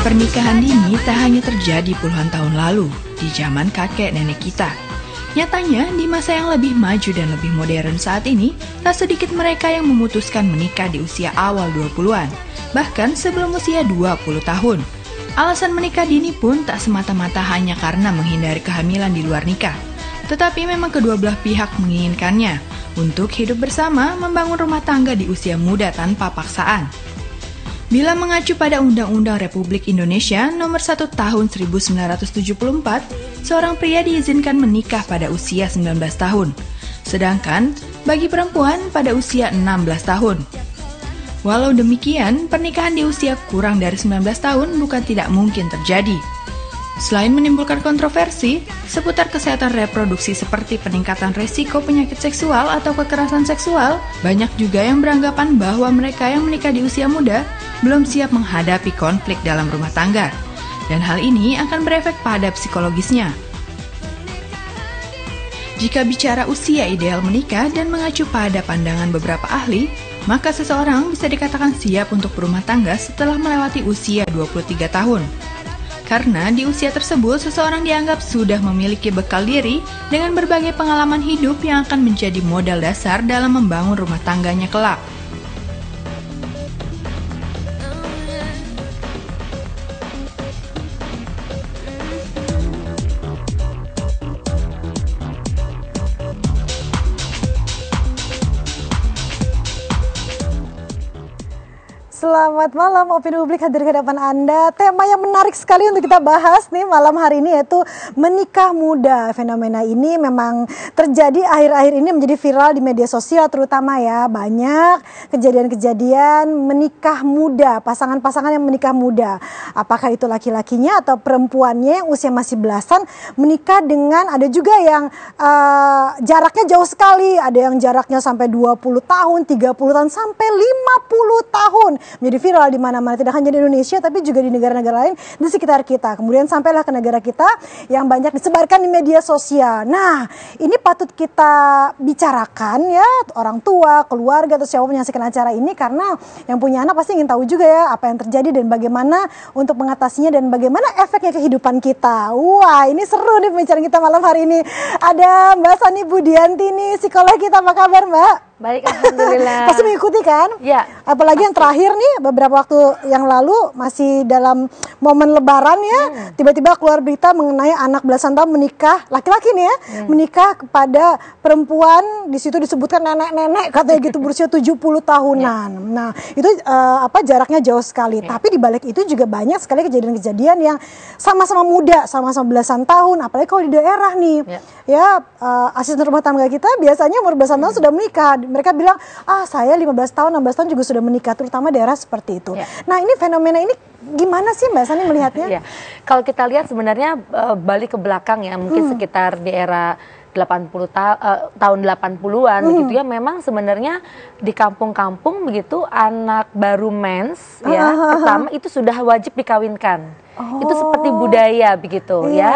Pernikahan dini tak hanya terjadi puluhan tahun lalu, di zaman kakek nenek kita. Nyatanya, di masa yang lebih maju dan lebih modern saat ini, tak sedikit mereka yang memutuskan menikah di usia awal 20-an, bahkan sebelum usia 20 tahun. Alasan menikah dini pun tak semata-mata hanya karena menghindari kehamilan di luar nikah, tetapi memang kedua belah pihak menginginkannya untuk hidup bersama membangun rumah tangga di usia muda tanpa paksaan. Bila mengacu pada Undang-Undang Republik Indonesia Nomor 1 Tahun 1974, seorang pria diizinkan menikah pada usia 19 tahun, sedangkan bagi perempuan pada usia 16 tahun. Walau demikian, pernikahan di usia kurang dari 19 tahun bukan tidak mungkin terjadi. Selain menimbulkan kontroversi seputar kesehatan reproduksi seperti peningkatan resiko penyakit seksual atau kekerasan seksual, banyak juga yang beranggapan bahwa mereka yang menikah di usia muda belum siap menghadapi konflik dalam rumah tangga, dan hal ini akan berefek pada psikologisnya. Jika bicara usia ideal menikah dan mengacu pada pandangan beberapa ahli, maka seseorang bisa dikatakan siap untuk berumah tangga setelah melewati usia 23 tahun. Karena di usia tersebut, seseorang dianggap sudah memiliki bekal diri dengan berbagai pengalaman hidup yang akan menjadi modal dasar dalam membangun rumah tangganya kelak. Selamat malam, Opini Publik hadir ke hadapan Anda. Tema yang menarik sekali untuk kita bahas nih malam hari ini yaitu menikah muda. Fenomena ini memang terjadi akhir-akhir ini menjadi viral di media sosial terutama ya. Banyak kejadian-kejadian menikah muda, pasangan-pasangan yang menikah muda. Apakah itu laki-lakinya atau perempuannya yang usia masih belasan menikah dengan, ada juga yang jaraknya jauh sekali. Ada yang jaraknya sampai 20 tahun, 30 tahun, sampai 50 tahun. Menjadi viral di mana-mana, tidak hanya di Indonesia tapi juga di negara-negara lain di sekitar kita. Kemudian sampailah ke negara kita yang banyak disebarkan di media sosial. Nah, ini patut kita bicarakan ya, orang tua, keluarga atau siapa menyaksikan acara ini, karena yang punya anak pasti ingin tahu juga ya apa yang terjadi dan bagaimana untuk mengatasinya dan bagaimana efeknya kehidupan kita. Wah, ini seru nih pembicaraan kita malam hari ini. Ada Mbak Sani Budianti nih, psikolog kita. Apa kabar, Mbak? Baik, alhamdulillah. Pasti mengikuti kan? Ya. Apalagi yang terakhir nih, beberapa waktu yang lalu masih dalam momen Lebaran ya, tiba-tiba keluar berita mengenai anak belasan tahun menikah, laki-laki nih ya, menikah kepada perempuan. Di situ disebutkan nenek-nenek katanya gitu, berusia 70 tahunan. Ya. Nah, itu jaraknya jauh sekali. Ya. Tapi di balik itu juga banyak sekali kejadian-kejadian yang sama-sama muda, sama-sama belasan tahun. Apalagi kalau di daerah nih, asisten rumah tangga kita biasanya umur belasan tahun sudah menikah. Mereka bilang, saya 15 tahun, 16 tahun juga sudah menikah, terutama daerah seperti itu. Ya. Nah, ini fenomena ini gimana sih Mbak Sani melihatnya? Ya. Kalau kita lihat sebenarnya balik ke belakang ya, mungkin sekitar di era 80 tahun 80-an begitu ya, memang sebenarnya di kampung-kampung begitu anak baru mens ya pertama itu sudah wajib dikawinkan. Itu seperti budaya begitu ya.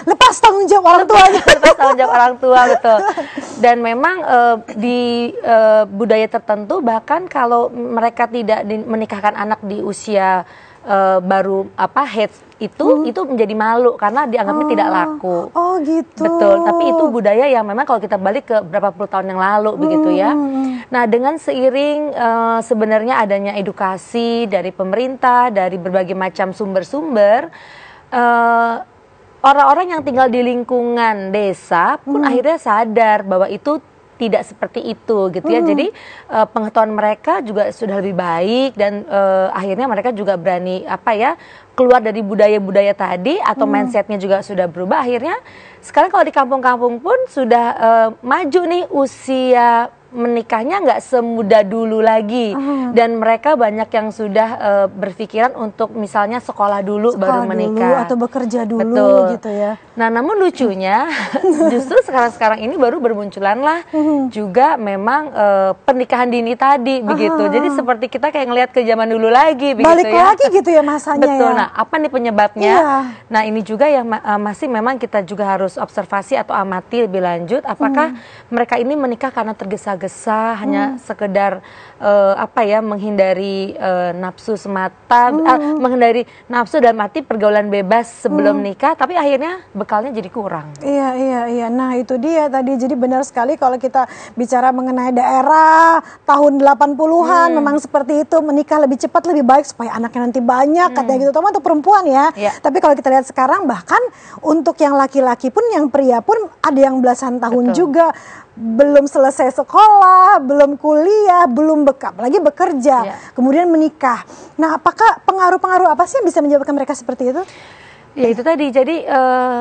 Lepas tanggung jawab orang tua. Lepas tanggung jawab orang tua, betul. Dan memang di budaya tertentu bahkan kalau mereka tidak menikahkan anak di usia baru heads itu menjadi malu karena dianggapnya tidak laku. Oh gitu. Betul, tapi itu budaya yang memang kalau kita balik ke berapa puluh tahun yang lalu begitu ya. Nah, dengan seiring sebenarnya adanya edukasi dari pemerintah, dari berbagai macam sumber-sumber, orang-orang yang tinggal di lingkungan desa pun akhirnya sadar bahwa itu tidak seperti itu gitu ya. Jadi pengetahuan mereka juga sudah lebih baik dan akhirnya mereka juga berani keluar dari budaya-budaya tadi atau mindsetnya juga sudah berubah. Akhirnya sekarang kalau di kampung-kampung pun sudah maju nih usia menikahnya nggak semudah dulu lagi dan mereka banyak yang sudah berpikiran untuk misalnya sekolah dulu baru menikah atau bekerja dulu. Betul. Gitu ya. Nah, namun lucunya justru sekarang ini baru bermunculan lah juga memang pernikahan dini tadi begitu. Jadi seperti kita kayak ngelihat ke zaman dulu lagi begitu. Balik lagi gitu ya masanya. Betul. Ya? Nah, apa nih penyebabnya? Nah, ini juga yang masih memang kita juga harus observasi atau amati lebih lanjut apakah mereka ini menikah karena tergesa tergesa-gesa, hanya sekedar menghindari nafsu semata, menghindari nafsu dalam arti pergaulan bebas sebelum nikah, tapi akhirnya bekalnya jadi kurang. Iya. Nah itu dia tadi, jadi benar sekali kalau kita bicara mengenai daerah tahun 80-an memang seperti itu, menikah lebih cepat lebih baik supaya anaknya nanti banyak, katanya gitu, terutama untuk perempuan ya. Tapi kalau kita lihat sekarang bahkan untuk yang laki-laki pun, yang pria pun ada yang belasan tahun juga belum selesai sekolah, belum kuliah, belum apalagi bekerja, kemudian menikah. Nah, apakah pengaruh-pengaruh apa sih yang bisa menyebabkan mereka seperti itu? Ya itu tadi, jadi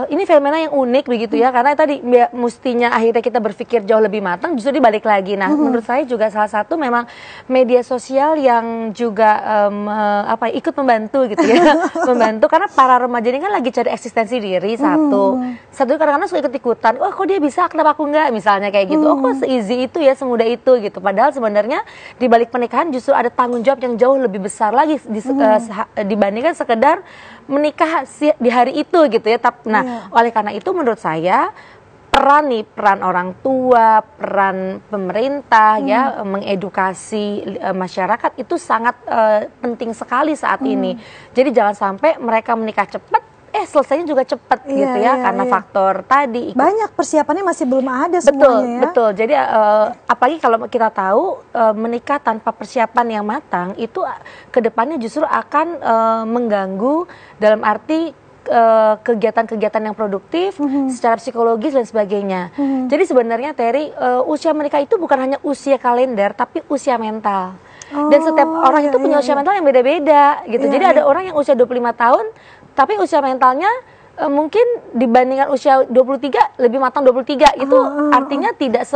ini fenomena yang unik begitu ya, karena tadi mestinya akhirnya kita berpikir jauh lebih matang, justru dibalik lagi. Nah, menurut saya juga salah satu memang media sosial yang juga ikut membantu gitu ya, membantu karena para remaja ini kan lagi cari eksistensi diri satu kadang-kadang suka ikut-ikutan, wah kok dia bisa, kenapa aku enggak, misalnya kayak gitu, oh kok se-easy itu ya, semudah itu gitu. Padahal sebenarnya dibalik pernikahan justru ada tanggung jawab yang jauh lebih besar lagi dibandingkan sekedar menikah di hari itu gitu ya. Nah, oleh karena itu menurut saya peran orang tua, peran pemerintah ya mengedukasi masyarakat itu sangat penting sekali saat ini. Jadi jangan sampai mereka menikah cepat, selesainya juga cepat gitu ya, karena faktor tadi. Banyak persiapannya masih belum ada semuanya ya. Betul. Jadi apalagi kalau kita tahu menikah tanpa persiapan yang matang itu kedepannya justru akan mengganggu dalam arti kegiatan-kegiatan yang produktif secara psikologis dan sebagainya. Jadi sebenarnya Terry, usia menikah itu bukan hanya usia kalender tapi usia mental. Dan setiap orang itu punya usia mental yang beda-beda gitu. Jadi ada orang yang usia 25 tahun tapi usia mentalnya mungkin dibandingkan usia 23 lebih matang 23. Itu artinya tidak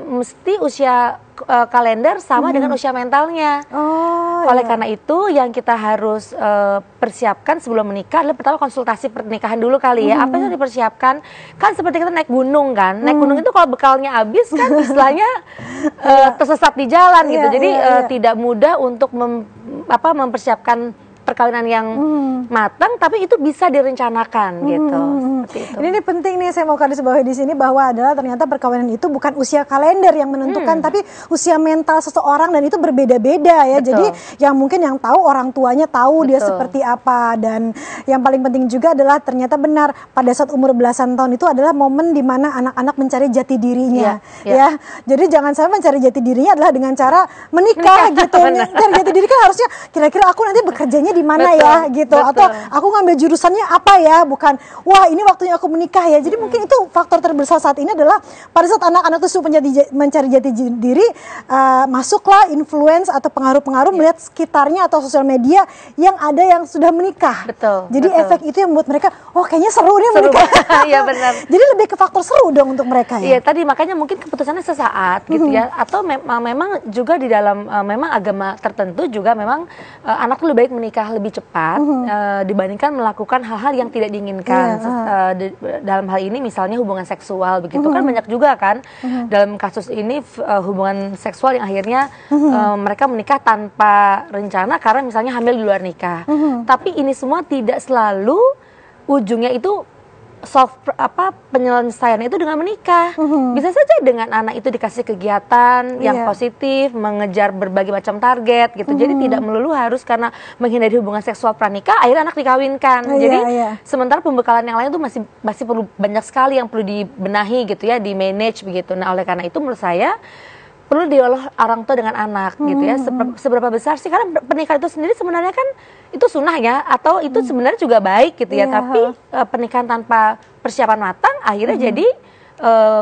mesti usia kalender sama dengan usia mentalnya. Oleh karena itu yang kita harus persiapkan sebelum menikah adalah pertama konsultasi pernikahan dulu kali ya. Apa yang dipersiapkan? Kan seperti kita naik gunung kan. Naik gunung itu kalau bekalnya habis kan istilahnya tersesat di jalan gitu. Jadi tidak mudah untuk mempersiapkan perkawinan yang matang, tapi itu bisa direncanakan gitu. Seperti itu. Ini penting nih, saya mau garis bawahi di sini bahwa adalah ternyata perkawinan itu bukan usia kalender yang menentukan, tapi usia mental seseorang, dan itu berbeda-beda ya. Jadi yang mungkin yang tahu orang tuanya tahu dia seperti apa, dan yang paling penting juga adalah ternyata benar pada saat umur belasan tahun itu adalah momen di mana anak-anak mencari jati dirinya ya. Jadi jangan sampai mencari jati dirinya adalah dengan cara menikah gitu. Mencari jati diri kan harusnya kira-kira aku nanti bekerjanya di mana ya gitu, atau aku ngambil jurusannya apa ya, bukan wah ini waktunya aku menikah ya. Jadi mungkin itu faktor terbesar saat ini adalah pada saat anak-anak itu mencari jati diri, masuklah influence atau pengaruh-pengaruh melihat sekitarnya atau sosial media yang ada yang sudah menikah. Jadi efek itu yang membuat mereka, oh kayaknya seru nih menikah. Iya benar. Jadi lebih ke faktor seru dong untuk mereka ya. Iya tadi makanya mungkin keputusannya sesaat gitu ya, atau memang juga di dalam memang agama tertentu juga memang anak lebih baik menikah lebih cepat dibandingkan melakukan hal-hal yang tidak diinginkan. Dalam hal ini misalnya hubungan seksual begitu kan banyak juga kan dalam kasus ini hubungan seksual yang akhirnya mereka menikah tanpa rencana karena misalnya hamil di luar nikah. Tapi ini semua tidak selalu ujungnya itu penyelesaiannya itu dengan menikah. Bisa saja dengan anak itu dikasih kegiatan yang positif, mengejar berbagai macam target gitu. Jadi tidak melulu harus karena menghindari hubungan seksual pranikah akhirnya anak dikawinkan. Jadi sementara pembekalan yang lain itu masih perlu banyak sekali yang perlu dibenahi gitu ya, di manage begitu. Nah, oleh karena itu menurut saya perlu diolah orang tua dengan anak gitu ya. Seberapa besar sih, karena pernikahan itu sendiri sebenarnya kan itu sunnah ya, atau itu sebenarnya juga baik gitu ya. Tapi pernikahan tanpa persiapan matang akhirnya jadi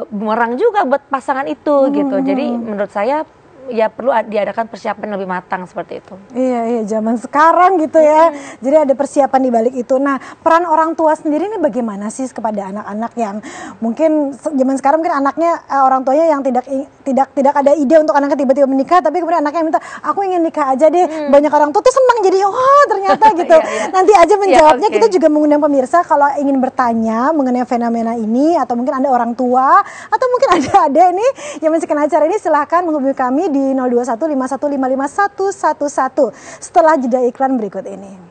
bumerang juga buat pasangan itu gitu. Jadi menurut saya ya perlu diadakan persiapan lebih matang seperti itu. Iya, zaman sekarang gitu ya. Jadi ada persiapan di balik itu. Nah, peran orang tua sendiri ini bagaimana sih kepada anak-anak yang mungkin zaman sekarang mungkin anaknya orang tuanya yang tidak ada ide untuk anaknya tiba-tiba menikah, tapi kemudian anaknya minta, aku ingin nikah aja deh. Banyak orang tua tuh senang jadi, oh ternyata gitu. Nanti aja menjawabnya. Kita juga mengundang pemirsa kalau ingin bertanya mengenai fenomena ini, atau mungkin Anda orang tua, atau mungkin ada adik nih yang menyaksikan acara ini, silahkan menghubungi kami di 021 51555111 setelah jeda iklan berikut ini.